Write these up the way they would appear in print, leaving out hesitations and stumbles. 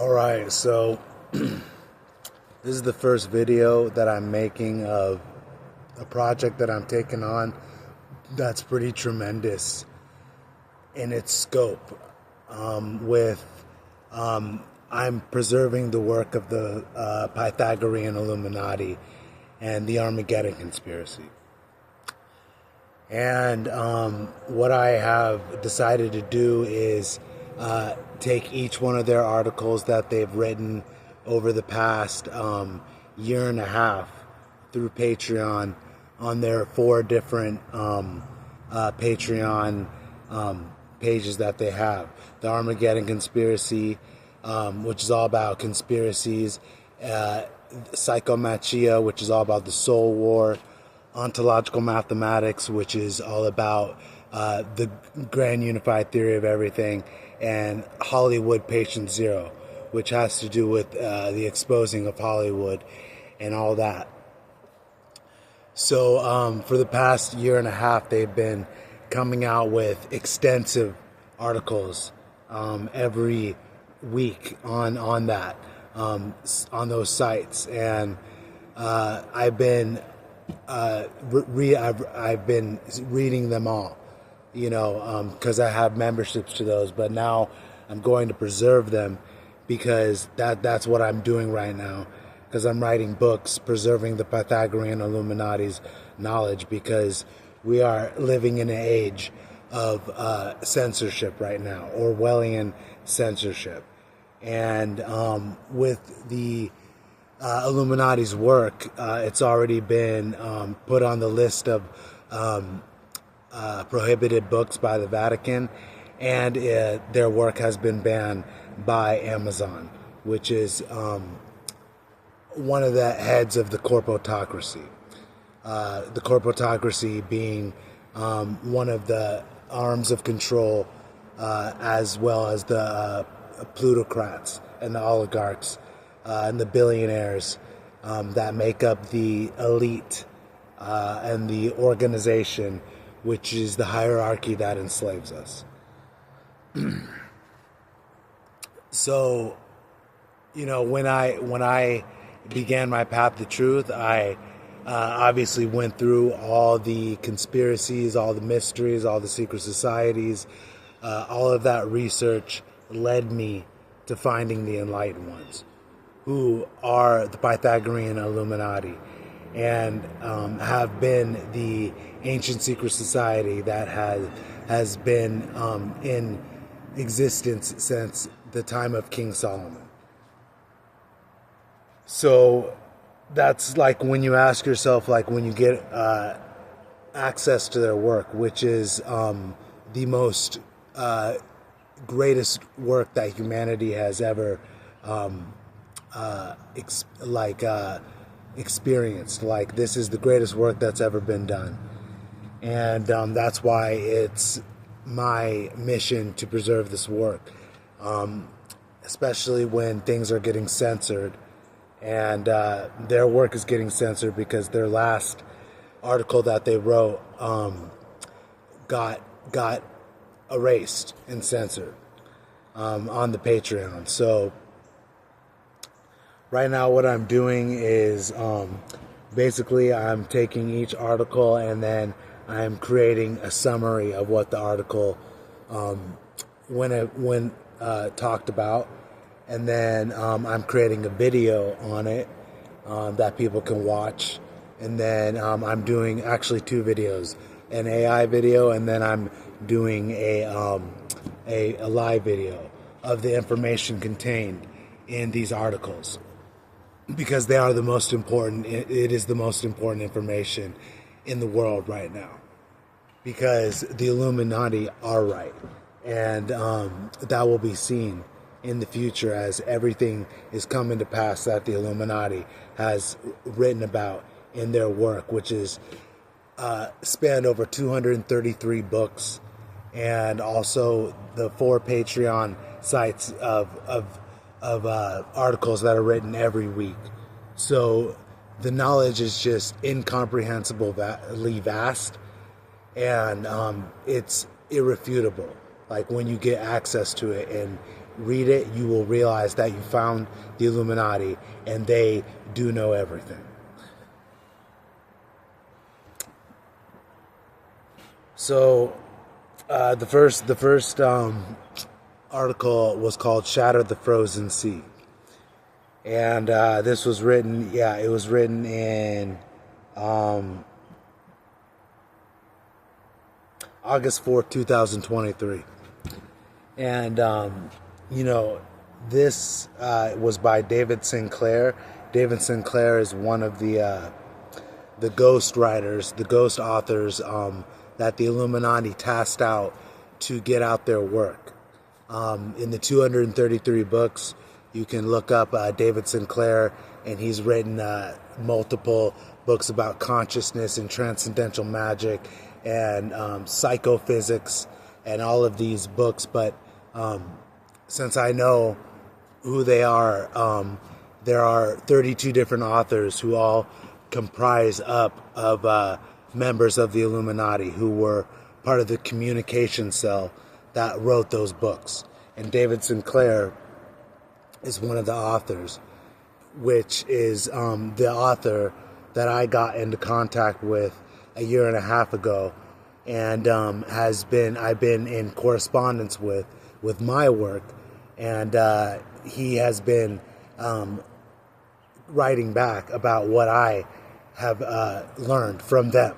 Alright, so this is the first video that I'm making of a project that I'm taking on that's pretty tremendous in its scope. With I'm preserving the work of the Pythagorean Illuminati and the Armageddon conspiracy. And what I have decided to do is take each one of their articles that they've written over the past year and a half through Patreon on their 4 different Patreon pages that they have. The Armageddon Conspiracy, which is all about conspiracies, Psychomachia, which is all about the soul war, Ontological Mathematics, which is all about the grand unified theory of everything, and Hollywood Patient Zero, which has to do with the exposing of Hollywood and all that. So for the past year and a half, they've been coming out with extensive articles every week on that, on those sites, and I've been I've been reading them all, because I have memberships to those. But now I'm going to preserve them because that's what I'm doing right now. Because I'm writing books, preserving the Pythagorean Illuminati's knowledge, because we are living in an age of censorship right now, Orwellian censorship. And with the Illuminati's work, it's already been put on the list of prohibited books by the Vatican, and their work has been banned by Amazon, which is one of the heads of the corporatocracy. The corporatocracy being one of the arms of control, as well as the plutocrats and the oligarchs and the billionaires that make up the elite and the organization, which is the hierarchy that enslaves us. So, when I began my path to truth, I obviously went through all the conspiracies, all the mysteries, all the secret societies. All of that research led me to finding the enlightened ones, who are the Pythagorean Illuminati, and have been the ancient secret society that has been in existence since the time of King Solomon. So that's like when you ask yourself, like when you get access to their work, which is the most greatest work that humanity has ever experienced. Like, this is the greatest work that's ever been done, and that's why it's my mission to preserve this work, especially when things are getting censored. And their work is getting censored because their last article that they wrote got erased and censored on the Patreon. So right now what I'm doing is basically I'm taking each article and then I'm creating a summary of what the article when talked about. And then I'm creating a video on it that people can watch. And then I'm doing actually 2 videos, an AI video, and then I'm doing a live video of the information contained in these articles, because they are the most important. It is the most important information in the world right now, because the Illuminati are right, and that will be seen in the future as everything is coming to pass that the Illuminati has written about in their work, which is spanned over 233 books, and also the 4 Patreon sites of articles that are written every week. So the knowledge is just incomprehensibly vast, and it's irrefutable. Like when you get access to it and read it, you will realize that you found the Illuminati and they do know everything. So the first article was called "Shatter the Frozen Sea," and this was written. Yeah, it was written in August 4th, 2023, and this was by David Sinclair. David Sinclair is one of the ghost writers, the ghost authors that the Illuminati tasked out to get out their work. In the 233 books, you can look up David Sinclair, and he's written multiple books about consciousness and transcendental magic and psychophysics and all of these books. But since I know who they are, there are 32 different authors who all comprise up of members of the Illuminati who were part of the communication cell that wrote those books. And David Sinclair is one of the authors, which is the author that I got into contact with a year and a half ago, and I've been in correspondence with my work, and he has been writing back about what I have learned from them.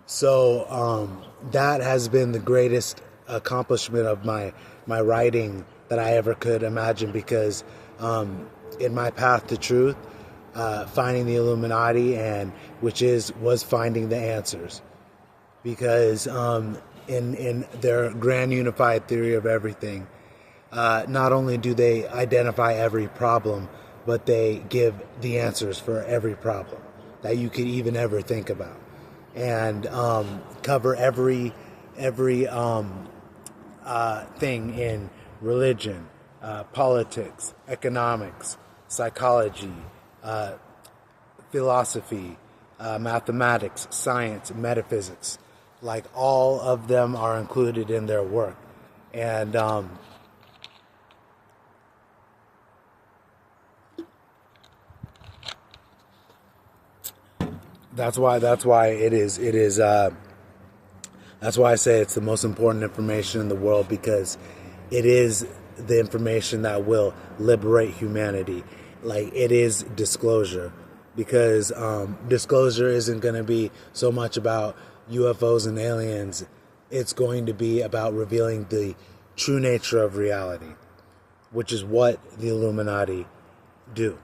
So that has been the greatest accomplishment of my writing that I ever could imagine, because in my path to truth, finding the Illuminati, and was finding the answers, because in their grand unified theory of everything, not only do they identify every problem, but they give the answers for every problem that you could even ever think about, and cover every thing in religion, politics, economics, psychology, philosophy, mathematics, science, metaphysics. Like, all of them are included in their work, and that's why I say it's the most important information in the world, because it is the information that will liberate humanity. Like, it is disclosure, because disclosure isn't going to be so much about UFOs and aliens. It's going to be about revealing the true nature of reality, which is what the Illuminati do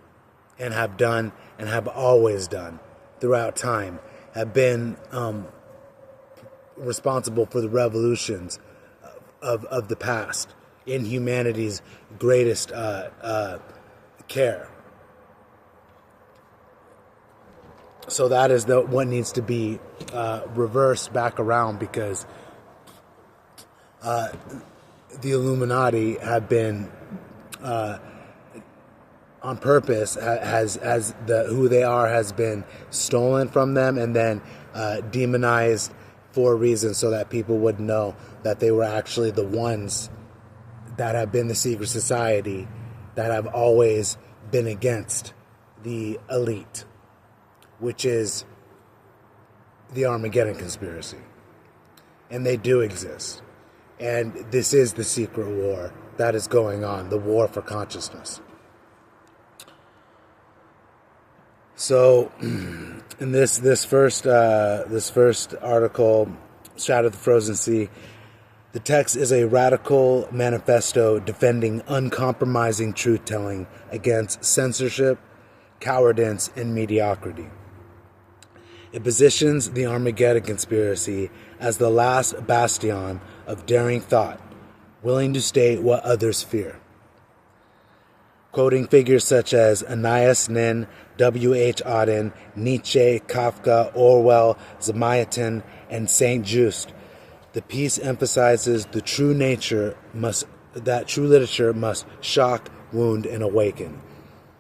and have done and have always done throughout time, have been responsible for the revolutions of the past in humanity's greatest care. So that is what needs to be reversed back around, because the Illuminati have been on purpose, who they are has been stolen from them and then demonized for a reason, so that people would know that they were actually the ones that have been the secret society that have always been against the elite, which is the Armageddon conspiracy. And they do exist. And this is the secret war that is going on, the war for consciousness. So, in this first article, Shatter the Frozen Sea, the text is a radical manifesto defending uncompromising truth-telling against censorship, cowardice, and mediocrity. It positions the Armageddon conspiracy as the last bastion of daring thought, willing to state what others fear. Quoting figures such as Anais Nin, W.H. Auden, Nietzsche, Kafka, Orwell, Zamayatin, and Saint Just, the piece emphasizes that true literature must shock, wound, and awaken,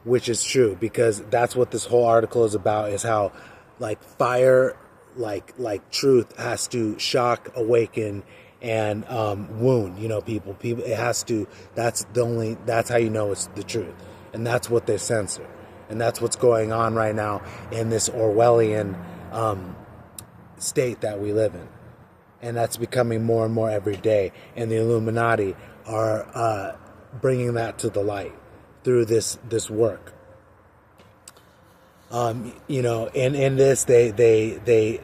which is true, because that's what this whole article is about, is how, like, fire, like truth has to shock, awaken, and wound, people. People, it has to. That's how you know it's the truth, and that's what they censor, and that's what's going on right now in this Orwellian state that we live in, and that's becoming more and more every day. And the Illuminati are bringing that to the light through this work. In this they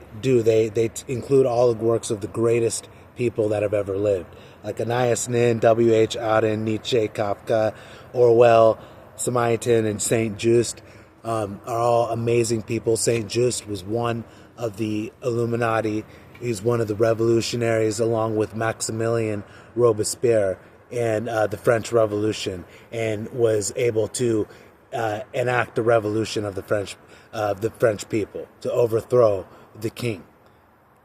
include all the works of the greatest people that have ever lived, like Anais Nin, W.H. Auden, Nietzsche, Kafka, Orwell, Simonton, and Saint Just are all amazing people. Saint Just was one of the Illuminati. He's one of the revolutionaries, along with Maximilien Robespierre and the French Revolution, and was able to enact the revolution of the French people to overthrow the king,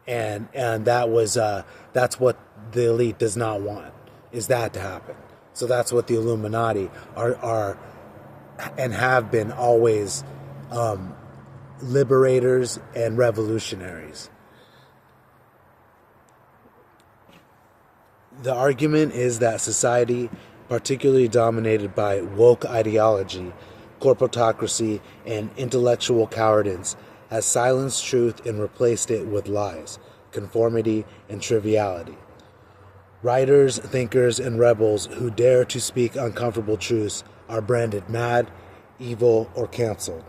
and that's what the elite does not want, is that to happen. So that's what the Illuminati are and have been always, liberators and revolutionaries. The argument is that society, particularly dominated by woke ideology, corporatocracy, and intellectual cowardice, has silenced truth and replaced it with lies, conformity, and triviality. Writers, thinkers, and rebels who dare to speak uncomfortable truths are branded mad, evil, or canceled.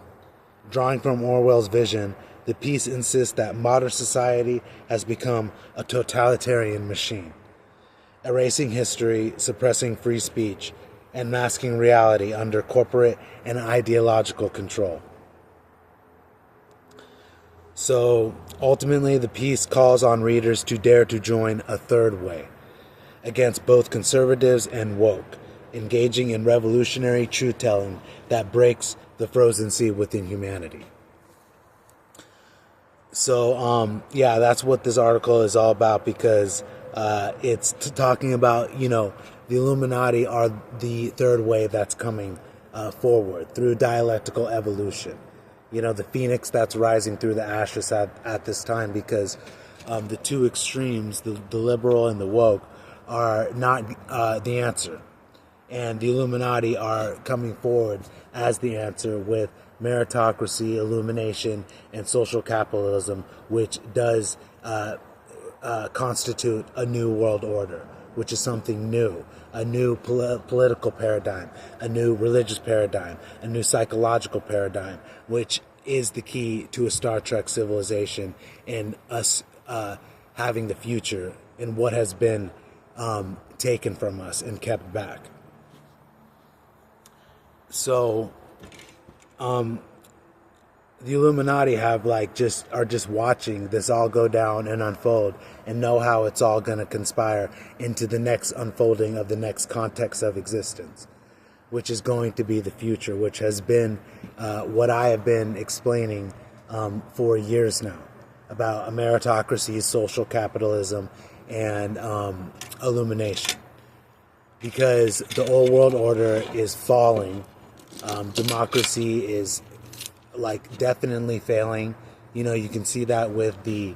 Drawing from Orwell's vision, the piece insists that modern society has become a totalitarian machine, erasing history, suppressing free speech, and masking reality under corporate and ideological control. So, ultimately, the piece calls on readers to dare to join a third way, against both conservatives and woke, engaging in revolutionary truth-telling that breaks the frozen sea within humanity. So, that's what this article is all about, because it's talking about, the Illuminati are the third wave that's coming forward through dialectical evolution. The phoenix that's rising through the ashes at this time, because the two extremes, the liberal and the woke, are not the answer. And the Illuminati are coming forward as the answer with meritocracy, illumination, and social capitalism, which does constitute a new world order, which is something new, a new political paradigm, a new religious paradigm, a new psychological paradigm, which is the key to a Star Trek civilization and us having the future in what has been taken from us and kept back. So, the Illuminati are just watching this all go down and unfold, and know how it's all going to conspire into the next unfolding of the next context of existence, which is going to be the future, which has been what I have been explaining for years now, about a meritocracy, social capitalism, and illumination. Because the old world order is falling, democracy is definitely failing. You can see that with the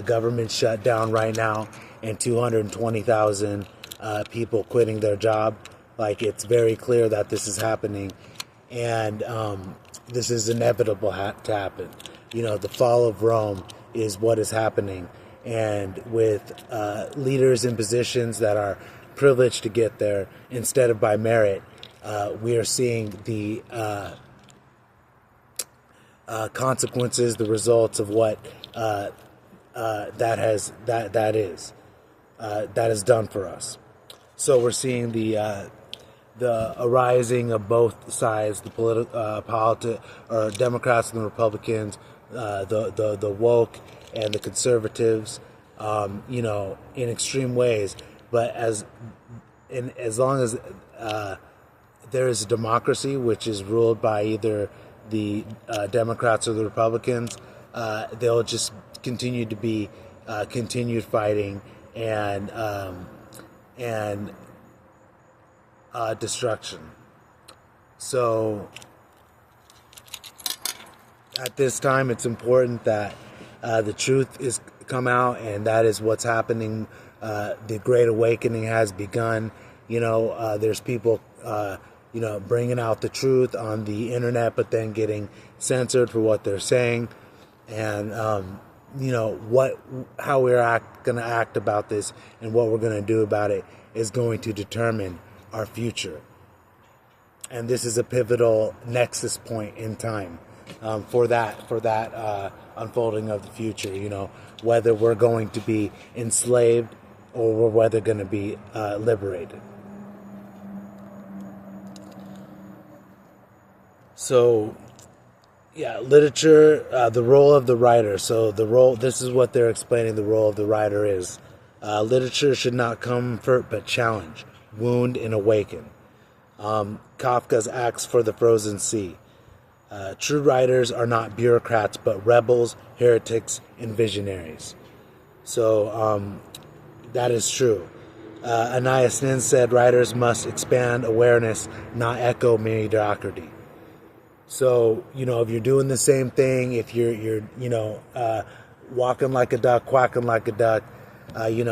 government shutdown right now, and 220,000 people quitting their job. It's very clear that this is happening, and this is inevitable to happen. The fall of Rome is what is happening, and with leaders in positions that are privileged to get there instead of by merit, we are seeing the consequences, the results of what that has done for us. So we're seeing the arising of both sides, the Democrats and the Republicans, the woke and the conservatives, in extreme ways. But as long as there is a democracy which is ruled by either the Democrats or the Republicans, they'll just continue to be continued fighting and destruction. So at this time, it's important that the truth is come out, and that is what's happening the Great Awakening has begun. There's people, bringing out the truth on the internet, but then getting censored for what they're saying. And, how we're going to act about this and what we're going to do about it is going to determine our future. And this is a pivotal nexus point in time for that unfolding of the future. Whether we're going to be enslaved or we're whether going to be liberated. So, yeah, literature, the role of the writer. So this is what they're explaining the role of the writer is. Literature should not comfort but challenge, wound, and awaken. Kafka's Acts for the Frozen Sea. True writers are not bureaucrats, but rebels, heretics, and visionaries. So that is true. Anais Nin said writers must expand awareness, not echo mediocrity. So, if you're doing the same thing, if you're walking like a duck, quacking like a duck,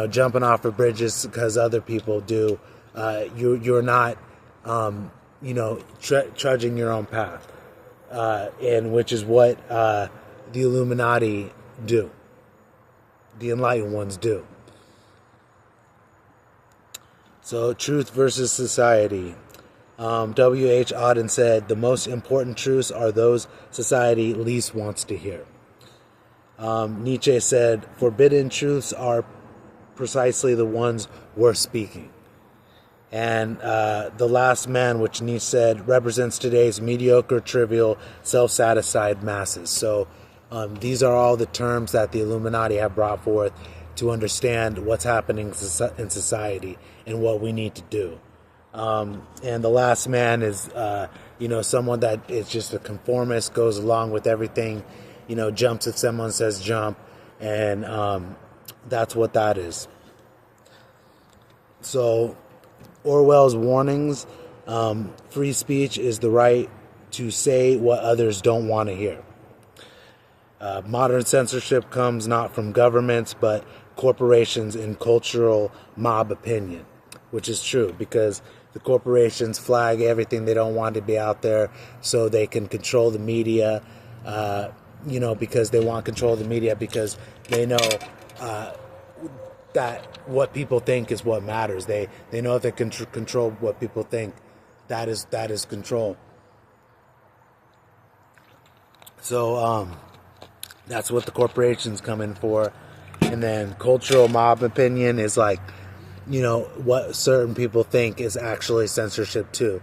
jumping off of bridges because other people do, you're not, trudging your own path, and which is what the Illuminati do, the enlightened ones do. So, truth versus society. W.H. Auden said, the most important truths are those society least wants to hear. Nietzsche said, forbidden truths are precisely the ones worth speaking. And the last man, which Nietzsche said, represents today's mediocre, trivial, self-satisfied masses. So these are all the terms that the Illuminati have brought forth to understand what's happening in society and what we need to do. And the last man is, someone that is just a conformist, goes along with everything, jumps if someone says jump, and that's what that is. So Orwell's warnings, free speech is the right to say what others don't want to hear. Modern censorship comes not from governments, but corporations and cultural mob opinion, which is true because the corporations flag everything they don't want to be out there so they can control the media, because they want control of the media because they know that what people think is what matters. They know if they can control what people think, that is control. So that's what the corporations come in for. And then cultural mob opinion is like, what certain people think is actually censorship too.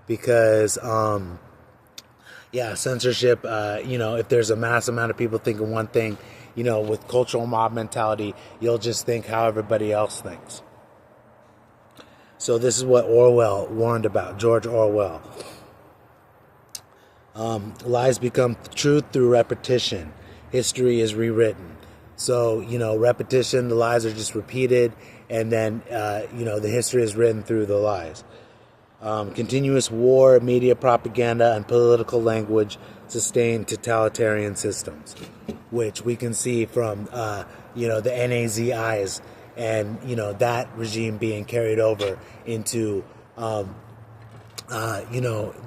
Because, censorship, if there's a mass amount of people thinking one thing, with cultural mob mentality, you'll just think how everybody else thinks. So this is what Orwell warned about, George Orwell. Lies become truth through repetition. History is rewritten. So, repetition, the lies are just repeated, and then, the history is written through the lies. Continuous war, media propaganda, and political language sustain totalitarian systems, which we can see from, the NAZIs and, that regime being carried over into, the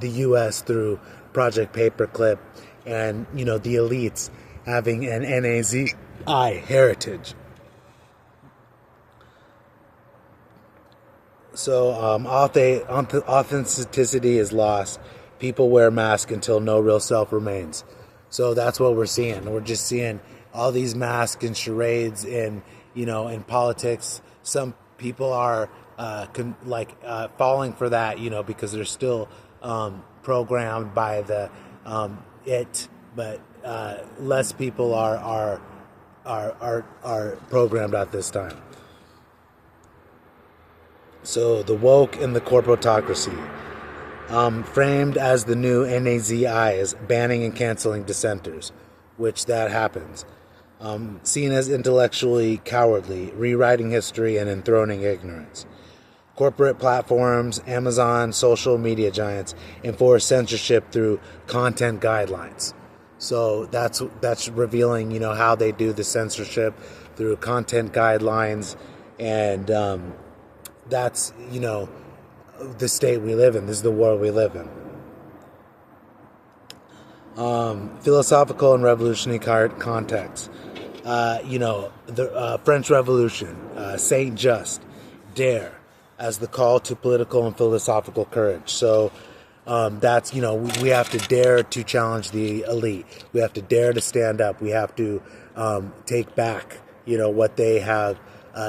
U.S. through Project Paperclip and, the elites having an NAZI heritage. So authenticity is lost. People wear masks until no real self remains. So that's what we're seeing. We're just seeing all these masks and charades in politics. Some people are falling for that, because they're still programmed by the but less people are programmed at this time. So the woke and the corporatocracy, framed as the new NAZIs, banning and canceling dissenters, which that happens. Seen as intellectually cowardly, rewriting history and enthroning ignorance. Corporate platforms, Amazon, social media giants enforce censorship through content guidelines. So that's revealing, how they do the censorship through content guidelines And that's, the state we live in. This is the world we live in. Philosophical and revolutionary context. The French Revolution, Saint Just, Dare, as the call to political and philosophical courage. So that's, we have to dare to challenge the elite. We have to dare to stand up. We have to take back, what they have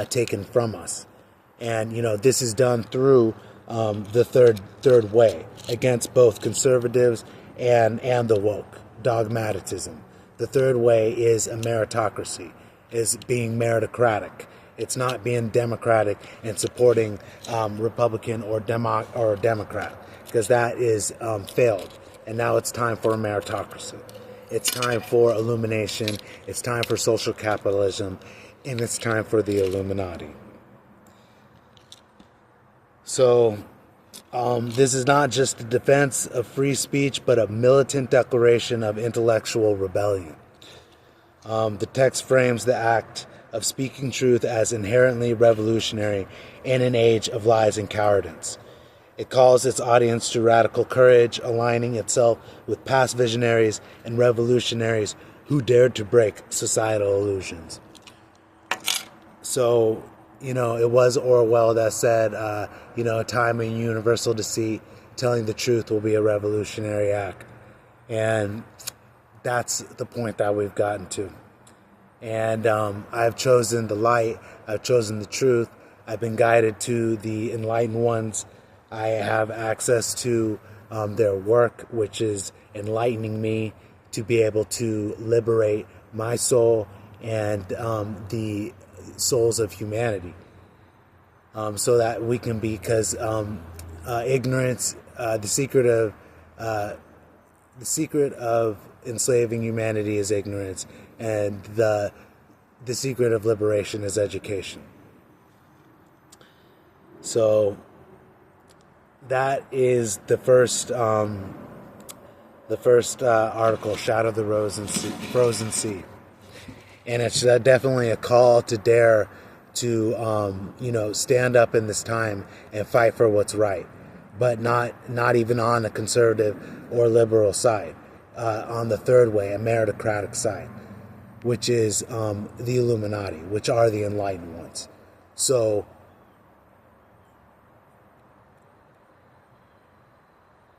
taken from us. And, this is done through the third way, against both conservatives and the woke, dogmatism. The third way is a meritocracy, is being meritocratic. It's not being democratic and supporting Republican or Democrat, because that is failed. And now it's time for a meritocracy. It's time for illumination. It's time for social capitalism. And it's time for the Illuminati. So this is not just a defense of free speech, but a militant declaration of intellectual rebellion. The text frames the act of speaking truth as inherently revolutionary in an age of lies and cowardice. It calls its audience to radical courage, aligning itself with past visionaries and revolutionaries who dared to break societal illusions. So, it was Orwell that said, a time and universal deceit, telling the truth will be a revolutionary act. And that's the point that we've gotten to. And I've chosen the light. I've chosen the truth. I've been guided to the enlightened ones. I have access to their work, which is enlightening me to be able to liberate my soul and the souls of humanity, so that we can be, because ignorance, the secret of enslaving humanity is ignorance, and the secret of liberation is education. So that is the first article, Shatter the Frozen Sea. And it's definitely a call to dare to, stand up in this time and fight for what's right, but not even on the conservative or liberal side, on the third way, a meritocratic side, which is the Illuminati, which are the enlightened ones. So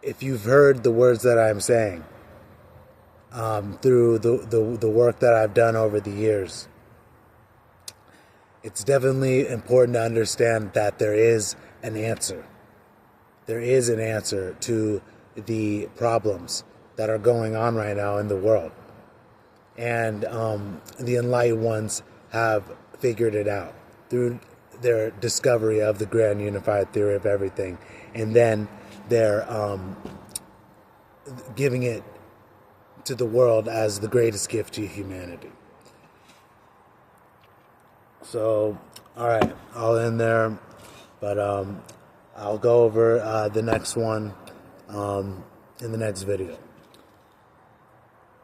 if you've heard the words that I'm saying, through the work that I've done over the years, it's definitely important to understand that there is an answer. There is an answer to the problems that are going on right now in the world. And the enlightened ones have figured it out through their discovery of the grand unified theory of everything. And then they're giving it to the world as the greatest gift to humanity. So, all right, I'll end there, but I'll go over the next one in the next video.